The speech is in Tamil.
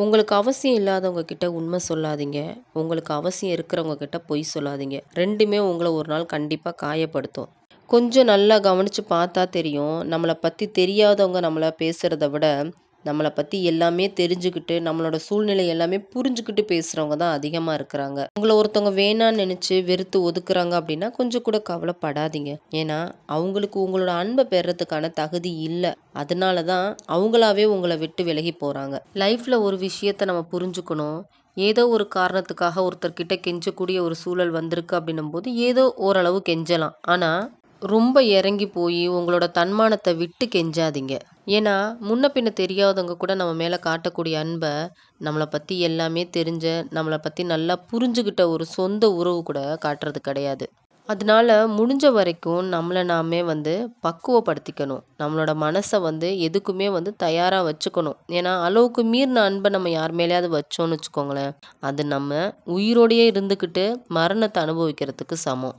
உங்களுக்கு அவசியம் இல்லாதவங்க கிட்ட உண்மை சொல்லாதீங்க. உங்களுக்கு அவசியம் இருக்கிறவங்க கிட்ட பொய் சொல்லாதீங்க. 2மே உங்கள ஒரு நாள் கண்டிப்பா காயப்படுத்தும். கொஞ்சம் நல்லா கவனிச்சு பார்த்தா தெரியும். நம்மள பத்தி தெரியாதவங்க நம்மள பேசுறத விட, நம்மள பத்தி எல்லாமே தெரிஞ்சுக்கிட்டு, நம்மளோட சூழ்நிலை எல்லாமே புரிஞ்சுக்கிட்டு பேசுறவங்க தான் அதிகமா இருக்கிறாங்க. உங்கள ஒருத்தவங்க வேணான்னு நெனச்சு வெறுத்து ஒதுக்குறாங்க அப்டின்னா, கொஞ்சம் கூட கவலைப்படாதீங்க. ஏன்னா, அவங்களுக்கு உங்களோட அன்ப பெறதுக்கான தகுதி இல்ல. அதனால தான் அவங்களாவே உங்கள விட்டு விலகி போறாங்க. லைஃப்ல ஒரு விஷயத்த நம்ம புரிஞ்சுக்கணும். ஏதோ ஒரு காரணத்துக்காக ஒருத்தர்கிட்ட கெஞ்சக்கூடிய ஒரு சூழல் வந்திருக்கு அப்டின்னும்போது, ஏதோ ஓரளவு கெஞ்சலாம். ஆனா, ரொம்ப இறங்கி போயி உங்களோட தன்மானத்த விட்டு கெஞ்சாதீங்க. ஏன்னா, முன்ன பின்ன தெரியாதவங்க கூட நம்ம மேல காட்டக்கூடிய அன்ப, நம்மள பத்தி எல்லாமே தெரிஞ்ச, நம்மள பத்தி நல்லா புரிஞ்சுகிட்ட ஒரு சொந்த உறவு கூட காட்டுறது கிடையாது. அதனால முடிஞ்ச வரைக்கும் நம்மள நாமே பக்குவப்படுத்திக்கணும். நம்மளோட மனச எதுக்குமே தயாரா வச்சுக்கணும். ஏன்னா, அளவுக்கு மீறின அன்ப நம்ம யார் மேலயாவது வச்சோம்னு வச்சுக்கோங்களேன், அது நம்ம உயிரோடயே இருந்துக்கிட்டு மரணத்த அனுபவிக்கிறதுக்கு சமம்.